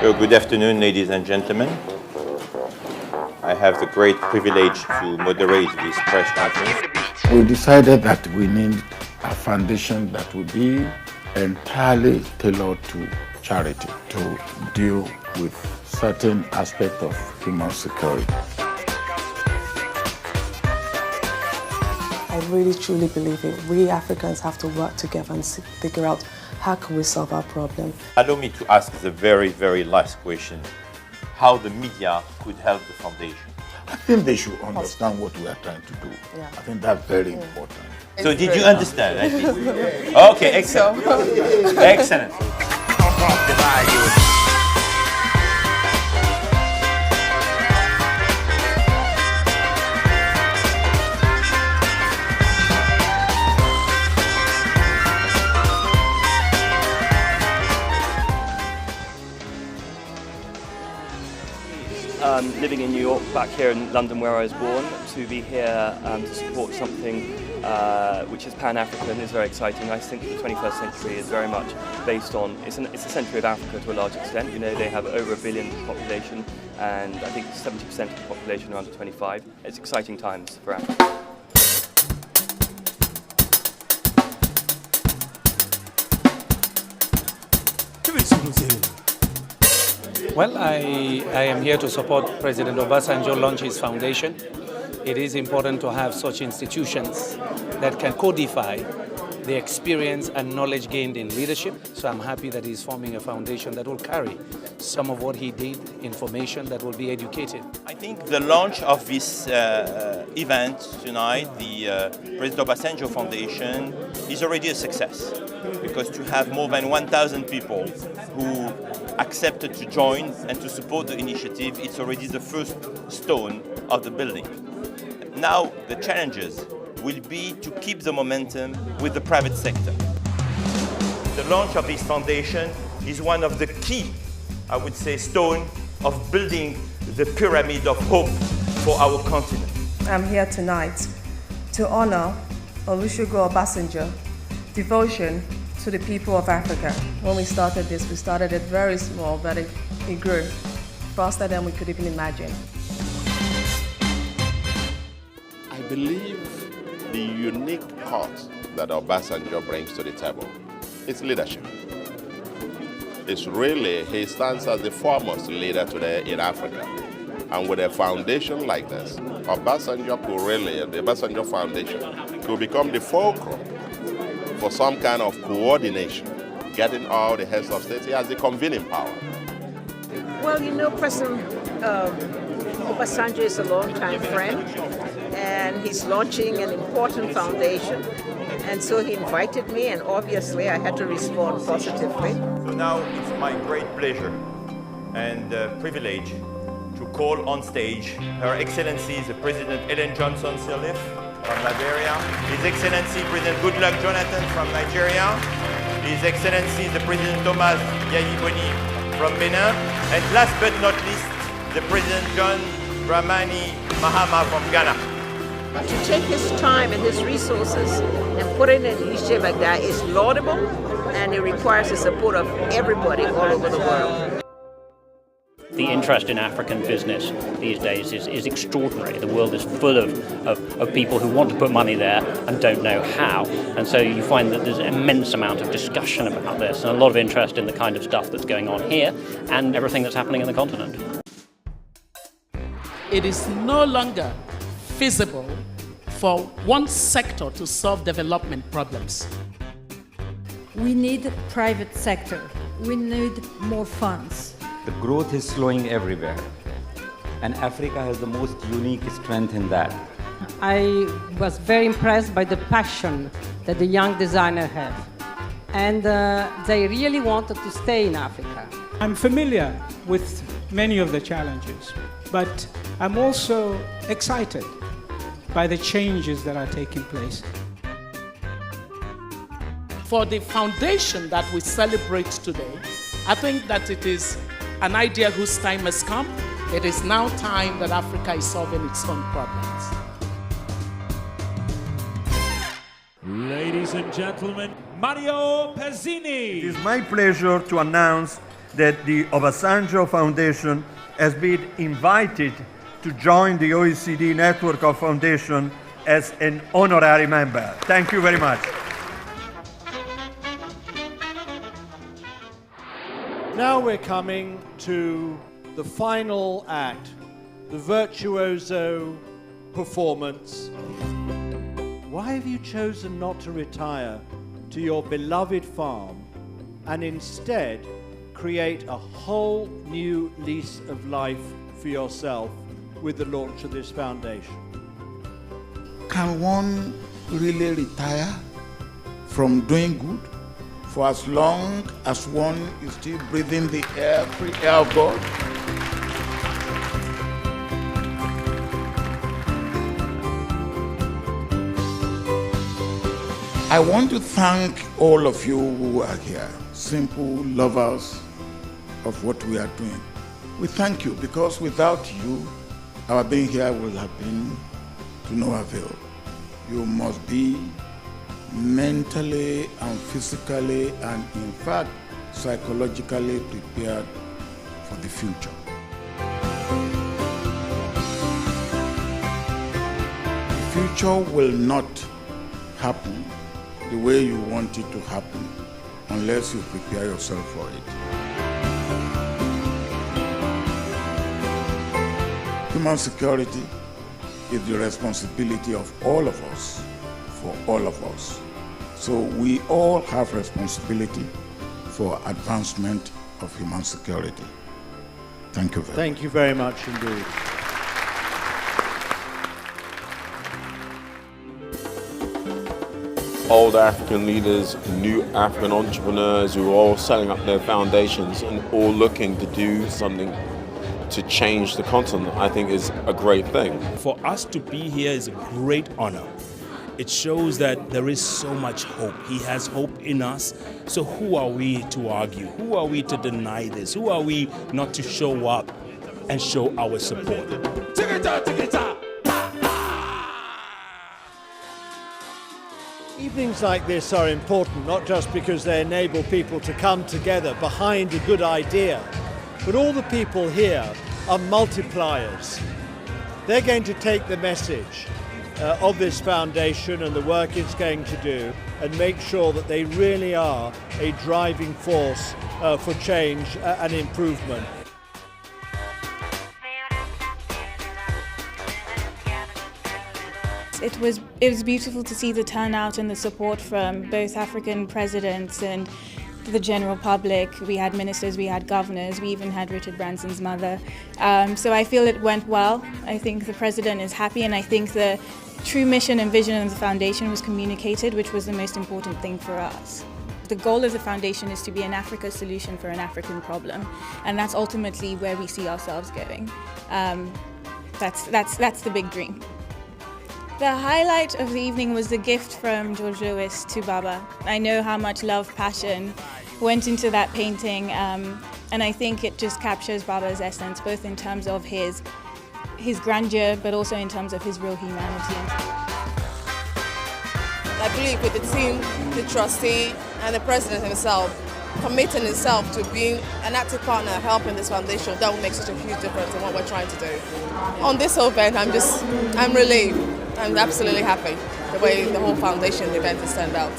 So good afternoon, ladies and gentlemen. I have the great privilege to moderate this press conference. We decided that we need a foundation that will be entirely tailored to charity to deal with certain aspects of human security. I really truly believe it. We Africans have to work together and figure out how can we solve our problem. Allow me to ask the very, very last question. How the media could help the foundation? I think they should understand what we are trying to do. Yeah. I think that's very important. So did you understand? Okay, excellent. Excellent. Living in New York, back here in London where I was born, to be here to support something which is Pan-African is very exciting. I think the 21st century is very much based on, it's a century of Africa to a large extent. You know, they have over 1 billion population and I think 70% of the population are under 25. It's exciting times for Africa. Well, I am here to support President Obasanjo launch his foundation. It is important to have such institutions that can codify the experience and knowledge gained in leadership. So I'm happy that he's forming a foundation that will carry some of what he did, information that will be educated. I think the launch of this event tonight, the President Obasanjo Foundation, is already a success. Because to have more than 1,000 people who accepted to join and to support the initiative, it's already the first stone of the building. Now the challenges will be to keep the momentum with the private sector. The launch of this foundation is one of the key, I would say, stone of building the pyramid of hope for our continent. I'm here tonight to honor Olusegun Obasanjo's devotion to the people of Africa. When we started this, we started it very small, but it grew faster than we could even imagine. I believe the unique cause that Obasanjo brings to the table is leadership. It's really, he stands as the foremost leader today in Africa. And with a foundation like this, Obasanjo could really, the Obasanjo Foundation could become the fulcrum for some kind of coordination, getting all the heads of state. He has the convening power. Well, you know, President Obasanjo is a longtime friend, and he's launching an important foundation. And so he invited me, and obviously I had to respond positively. So now it's my great pleasure and privilege to call on stage Her Excellency the President Ellen Johnson Sirleaf from Liberia, His Excellency President Goodluck Jonathan from Nigeria, His Excellency the President Thomas Yayiboni from Benin, and last but not least, the President John Dramani Mahama from Ghana. To take his time and his resources and put it in an initiative like that is laudable, and it requires the support of everybody all over the world. The interest in African business these days is extraordinary. The world is full of people who want to put money there and don't know how. And so you find that there's an immense amount of discussion about this and a lot of interest in the kind of stuff that's going on here and everything that's happening in the continent. It is no longer feasible for one sector to solve development problems. We need private sector. We need more funds. The growth is slowing everywhere, and Africa has the most unique strength in that. I was very impressed by the passion that the young designer have, and they really wanted to stay in Africa. I'm familiar with many of the challenges, but I'm also excited by the changes that are taking place. For the foundation that we celebrate today, I think that it is an idea whose time has come. It is now time that Africa is solving its own problems. Ladies and gentlemen, Mario Pezzini. It is my pleasure to announce that the Obasanjo Foundation has been invited to join the OECD network of foundations as an honorary member. Thank you very much. Now we're coming to the final act, the virtuoso performance. Why have you chosen not to retire to your beloved farm and instead create a whole new lease of life for yourself with the launch of this foundation? Can one really retire from doing good for as long as one is still breathing the air, free air of God? I want to thank all of you who are here, simple lovers of what we are doing. We thank you because without you, our being here will have been to no avail. You must be mentally and physically and in fact psychologically prepared for the future. The future will not happen the way you want it to happen unless you prepare yourself for it. Human security is the responsibility of all of us, for all of us. So we all have responsibility for advancement of human security. Thank you very much. Thank you very much indeed. Old African leaders, new African entrepreneurs who are all setting up their foundations and all looking to do something to change the continent, I think is a great thing. For us to be here is a great honor. It shows that there is so much hope. He has hope in us. So who are we to argue? Who are we to deny this? Who are we not to show up and show our support? Evenings like this are important, not just because they enable people to come together behind a good idea, but all the people here are multipliers. They're going to take the message of this foundation and the work it's going to do and make sure that they really are a driving force for change and improvement. It was beautiful to see the turnout and the support from both African presidents and the general public. We had ministers, we had governors, we even had Richard Branson's mother. So I feel it went well. I think the president is happy, and I think the true mission and vision of the foundation was communicated, which was the most important thing for us. The goal of the foundation is to be an Africa solution for an African problem, and that's ultimately where we see ourselves going. That's the big dream. The highlight of the evening was the gift from George Lewis to Baba. I know how much love, passion went into that painting, and I think it just captures Baba's essence, both in terms of his grandeur, but also in terms of his real humanity. I believe with the team, the trustee, and the president himself, committing himself to being an active partner helping this foundation, that will make such a huge difference in what we're trying to do. On this whole event, I'm relieved. I'm absolutely happy the way the whole foundation event has turned out.